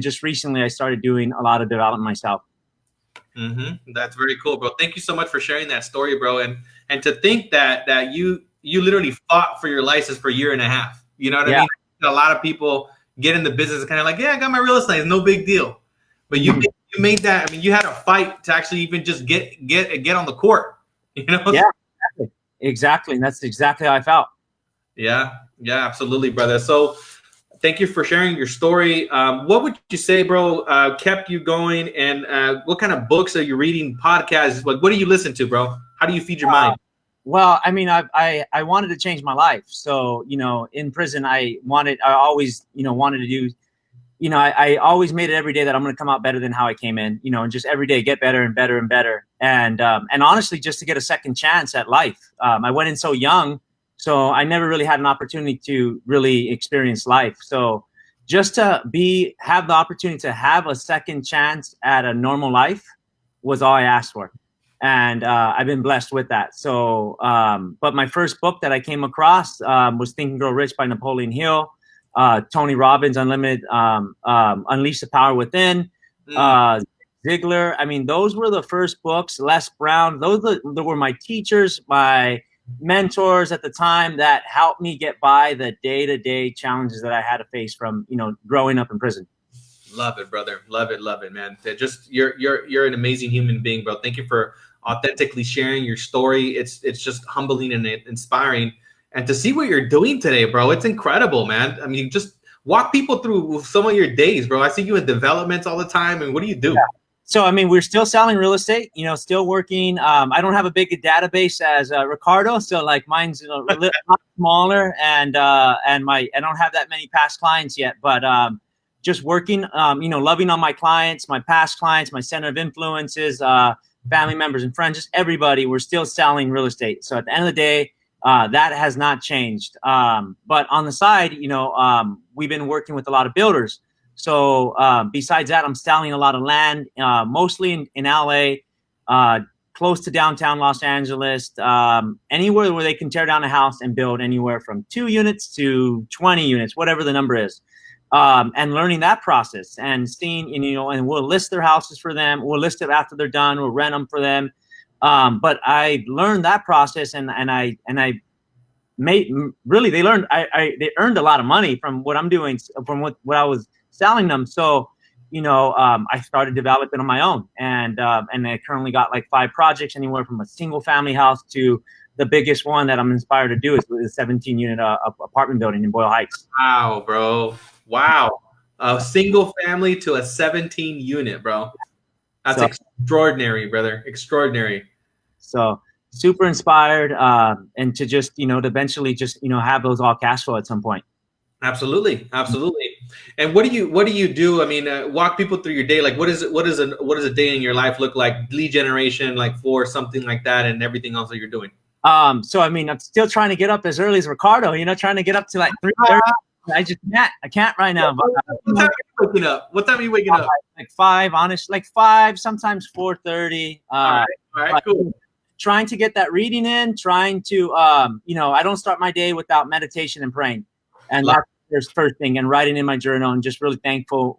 just recently I started doing a lot of development myself. That's very cool, bro. Thank you so much for sharing that story, bro. And to think that you literally fought for your license for a year and a half. You know what I mean? A lot of people get in the business kind of like, yeah, I got my real estate, it's no big deal. But you made that. I mean, you had a fight to actually even just get on the court. You know? Yeah, exactly. And that's exactly how I felt. Yeah, absolutely, brother. So thank you for sharing your story. What would you say, bro, kept you going? And what kind of books are you reading, podcasts? Like, what do you listen to, bro? How do you feed your mind? Well, I mean, I wanted to change my life. So, you know, in prison, I always, you know, wanted to do, you know, I always made it every day that I'm going to come out better than how I came in, you know, and just every day get better and better and better. And honestly, just to get a second chance at life. I went in so young, so I never really had an opportunity to really experience life. So just to have the opportunity to have a second chance at a normal life was all I asked for. And I've been blessed with that. So, but my first book that I came across was Think and Grow Rich by Napoleon Hill, Tony Robbins, Unlimited, Unleash the Power Within, Ziegler. I mean, those were the first books. Les Brown. Those were my teachers, my mentors at the time that helped me get by the day-to-day challenges that I had to face from, you know, growing up in prison. Love it, brother. Love it, man. Just you're an amazing human being, bro. Thank you for authentically sharing your story. It's just humbling and inspiring. And to see what you're doing today, bro, it's incredible, man. I mean, just walk people through some of your days, bro. I see you in developments all the time. And what do you do? Yeah. So, I mean, we're still selling real estate, you know, still working. I don't have a big database as Ricardo. So like mine's, you know, a little smaller and I don't have that many past clients yet, but just working, you know, loving on my clients, my past clients, my center of influences, family members and friends, just everybody. We're still selling real estate. So at the end of the day, that has not changed. But on the side, you know, we've been working with a lot of builders. So besides that, I'm selling a lot of land, mostly in LA, close to downtown Los Angeles, anywhere where they can tear down a house and build anywhere from 2 units to 20 units, whatever the number is. And learning that process and seeing, you know, and we'll list their houses for them. We'll list it after they're done. We'll rent them for them. But I learned that process and I made really, they earned a lot of money from what I'm doing, from what I was selling them. So, you know, I started developing on my own and I currently got like 5 projects, anywhere from a single family house to the biggest one that I'm inspired to do is a 17 unit apartment building in Boyle Heights. Wow, bro. Wow. A single family to a 17 unit, bro. That's extraordinary, brother. Extraordinary. So super inspired and to just, you know, to eventually just, you know, have those all cash flow at some point. Absolutely. And what do you do? I mean, walk people through your day. Like, what is a day in your life look like? Lead generation, like for something like that, and everything else that you're doing. So I mean, I'm still trying to get up as early as Ricardo. You know, trying to get up to like 3:30. I just can't. I can't right now. But, what time are you waking up? What time are you waking up? Like 5, honest, like 5, sometimes 4:30. All right, cool. Trying to get that reading in. Trying to, you know, I don't start my day without meditation and praying, and that's the first thing. And writing in my journal, and just really thankful.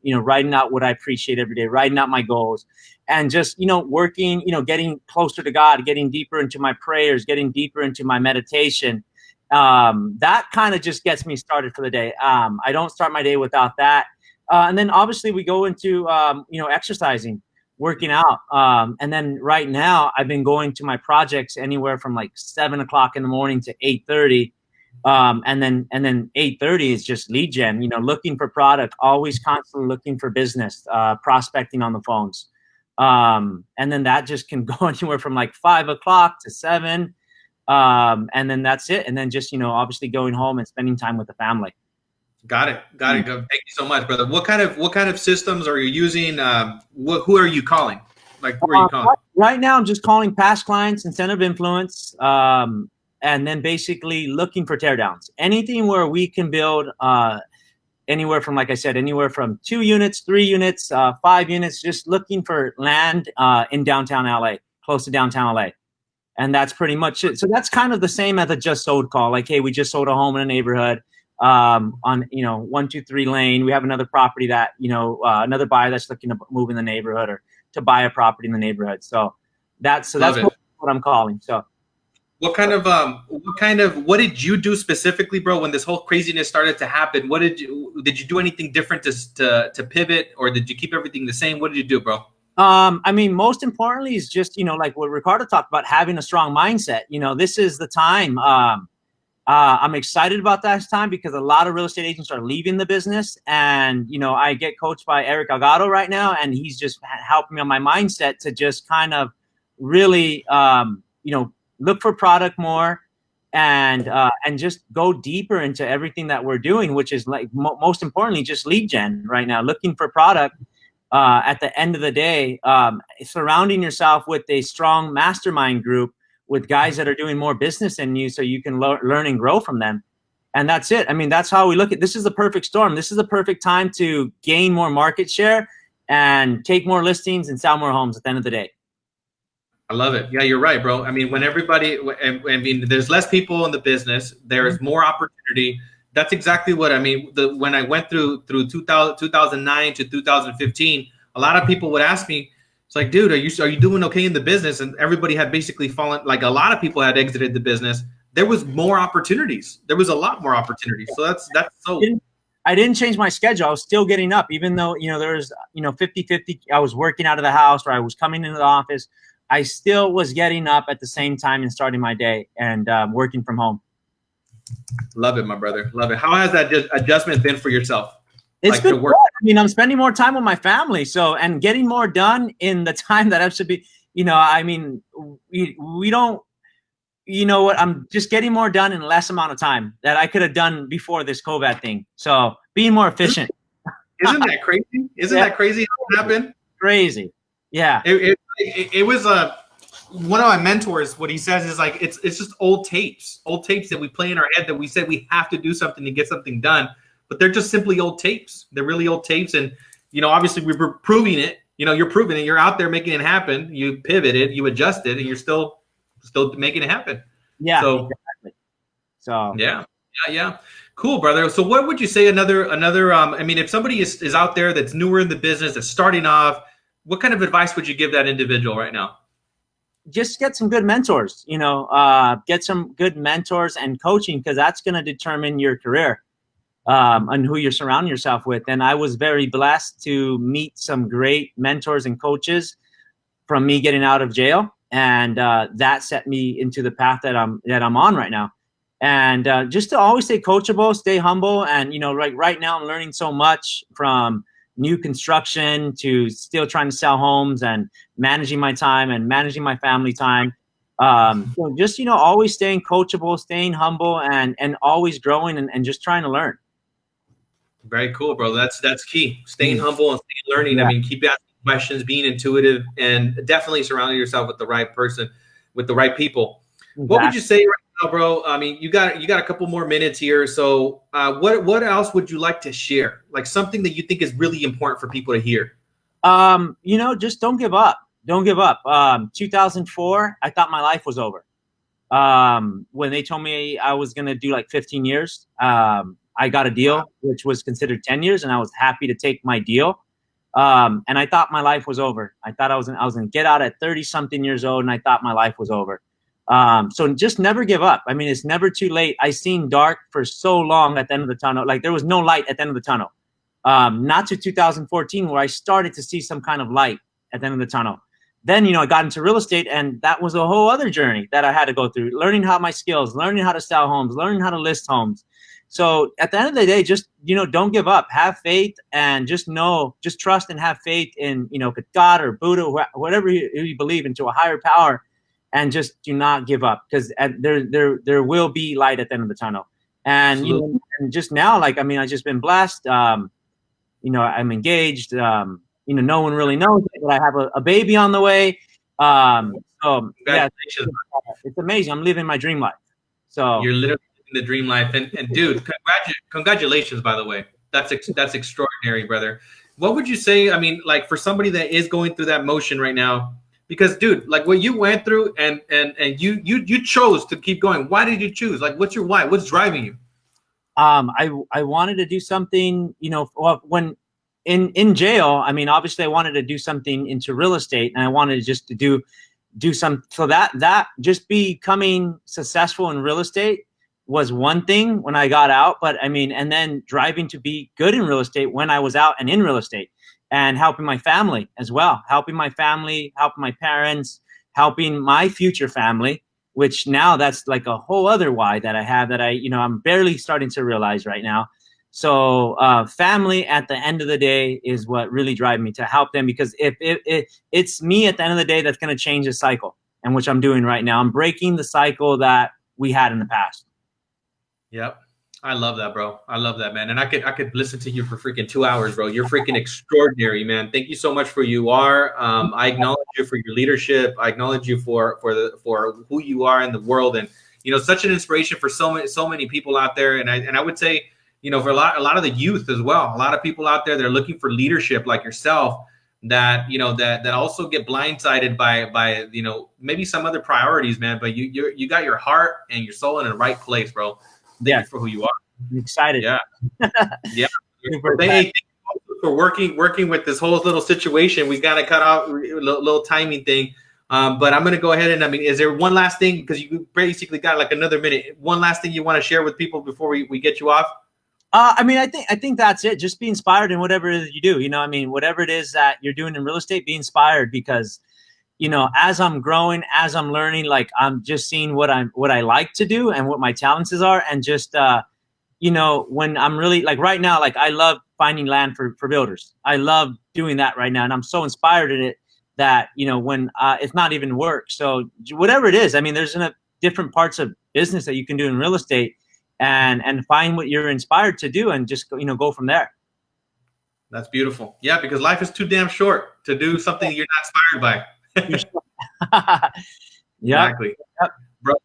You know, writing out what I appreciate every day, writing out my goals, and just, you know, working. You know, getting closer to God, getting deeper into my prayers, getting deeper into my meditation. That kind of just gets me started for the day. I don't start my day without that. And then obviously we go into, you know, exercising, working out. And then right now I've been going to my projects anywhere from like 7 o'clock in the morning to 8:30. And then 8:30 is just lead gen, you know, looking for product, always constantly looking for business, prospecting on the phones. And then that just can go anywhere from like 5 o'clock to 7. And then that's it. And then just, you know, obviously going home and spending time with the family. Got it. Thank you so much, brother. What kind of systems are you using? Who are you calling? Like, who are you calling? Right now, I'm just calling past clients and center of influence. And then basically looking for teardowns. Anything where we can build, anywhere from, like I said, anywhere from 2 units, 3 units, 5 units, just looking for land, in downtown LA, close to downtown LA. And that's pretty much it. So that's kind of the same as a just sold call. Like, hey, we just sold a home in a neighborhood. on, 123 Lane. We have another property that, another buyer that's looking to move in the neighborhood or to buy a property in the neighborhood. So that's Love it. what I'm calling. So what did you do specifically, bro, when this whole craziness started to happen? Did you do anything different to pivot, or did you keep everything the same? What did you do, bro? I mean, most importantly is just, like what Ricardo talked about, having a strong mindset. This is the time. I'm excited about that time because a lot of real estate agents are leaving the business, and I get coached by Eric Agado right now, and he's just helping me on my mindset to just kind of really, look for product more, and just go deeper into everything that we're doing, which is like most importantly just lead gen right now, looking for product. At the end of the day, surrounding yourself with a strong mastermind group with guys that are doing more business than you, so you can learn and grow from them. And that's it. I mean, that's how we look at this. Is the perfect storm. This is the perfect time to gain more market share and take more listings and sell more homes at the end of the day. I love it. Yeah, you're right, bro. I mean, there's less people in the business. There's more opportunity. That's exactly what I mean. When I went through 2009 to 2015, a lot of people would ask me, it's like, dude, are you doing okay in the business? And everybody had basically fallen, like a lot of people had exited the business. There was more opportunities. There was a lot more opportunities. So that's so. I didn't change my schedule. I was still getting up, even though, there was, 50-50. I was working out of the house or I was coming into the office. I still was getting up at the same time and starting my day and working from home. Love it, my brother. Love it. How has that adjustment been for yourself? It's been good. I mean, I'm spending more time with my family, and getting more done in the time that I should be. I mean, we don't. You know what? I'm just getting more done in less amount of time that I could have done before this COVID thing. So being more efficient. Isn't that crazy? Isn't that crazy how it happened? Crazy. Yeah. It was one of my mentors. What he says is like it's just old tapes that we play in our head that we said we have to do something to get something done. But they're just simply old tapes. They're really old tapes. And, obviously we're proving it. You're proving it. You're out there making it happen. You pivoted, you adjusted, and you're still making it happen. Yeah. So, exactly. So yeah. Cool, brother. So what would you say another, I mean, if somebody is out there that's newer in the business, that's starting off, what kind of advice would you give that individual right now? Just get some good mentors, get some good mentors and coaching, because that's going to determine your career. And who you're surrounding yourself with. And I was very blessed to meet some great mentors and coaches from me getting out of jail. And that set me into the path that I'm on right now. And just to always stay coachable, stay humble. And, right now I'm learning so much, from new construction to still trying to sell homes and managing my time and managing my family time. So just, always staying coachable, staying humble, and always growing and just trying to learn. Very cool, bro. That's key. Staying humble and staying learning. Yeah. I mean, keep asking questions, being intuitive, and definitely surrounding yourself with the right person, with the right people. Exactly. What would you say right now, bro? I mean, you got a couple more minutes here. So what else would you like to share? Like something that you think is really important for people to hear? Just don't give up. Don't give up. 2004, I thought my life was over. When they told me I was going to do like 15 years, I got a deal, which was considered 10 years, and I was happy to take my deal. And I thought my life was over. I thought I was going to get out at 30 something years old, and I thought my life was over. So just never give up. I mean, it's never too late. I seen dark for so long at the end of the tunnel. Like there was no light at the end of the tunnel. Not to 2014, where I started to see some kind of light at the end of the tunnel. Then, I got into real estate, and that was a whole other journey that I had to go through, learning how my skills, learning how to sell homes, learning how to list homes. So at the end of the day, just, don't give up, have faith, and just trust and have faith in, God or Buddha, whatever you believe, into a higher power, and just do not give up, because there will be light at the end of the tunnel. And, and just now, like, I mean, I've just been blessed. I'm engaged. No one really knows it, but I have a baby on the way. So yeah, it's amazing. I'm living my dream life. So you're literally living the dream life. And dude, congratulations, by the way. That's extraordinary, brother. What would you say? I mean, like for somebody that is going through that motion right now, because dude, like what you went through and you chose to keep going. Why did you choose? Like, what's your why? What's driving you? I wanted to do something, you know, well, when in jail. I mean, obviously, I wanted to do something into real estate, and I wanted just to do some, so that just becoming successful in real estate was one thing when I got out. But I mean, and then driving to be good in real estate when I was out and in real estate, and helping my family as well, helping my family, helping my parents, helping my future family, which now that's like a whole other why that I have, that I, you know, I'm barely starting to realize right now. So family at the end of the day is what really drives me to help them, because if it's me at the end of the day that's going to change the cycle, and which I'm doing right now. I'm breaking the cycle that we had in the past. Yep. I love that, bro. I love that, man. And I could listen to you for freaking 2 hours, bro. You're freaking extraordinary, man. Thank you so much for who you are. I acknowledge you for your leadership. I acknowledge you for who you are in the world, and you know, such an inspiration for so many people out there. And I would say, you know, for a lot of the youth as well. A lot of people out there, they're looking for leadership like yourself, that you know, that also get blindsided by you know, maybe some other priorities, man. But you got your heart and your soul in the right place, bro. Thank you for who you are. I'm excited. Yeah. Yeah. Thank you for working with this whole little situation. We got to cut out a little timing thing. But I'm going to go ahead and, I mean, is there one last thing, because you basically got like another minute, one last thing you want to share with people before we get you off? I mean, I think that's it. Just be inspired in whatever it is you do. You know, I mean, whatever it is that you're doing in real estate, be inspired, because, you know, as I'm growing, as I'm learning, like I'm just seeing what I like to do and what my talents are, and just you know, when I'm really like right now, like I love finding land for builders. I love doing that right now, and I'm so inspired in it that, you know, when it's not even work. So whatever it is, I mean, there's different parts of business that you can do in real estate, and find what you're inspired to do, and just, you know, go from there. That's beautiful. Yeah, because life is too damn short to do something you're not inspired by. Yeah. Exactly. Yep. Bro,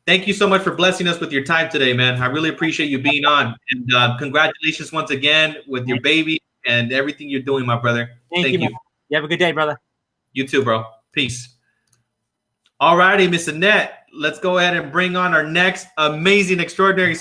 thank you so much for blessing us with your time today, man. I really appreciate you being on. And congratulations once again with your baby and everything you're doing, my brother. Thank you. You have a good day, brother. You too, bro. Peace. All righty, Miss Annette. Let's go ahead and bring on our next amazing, extraordinary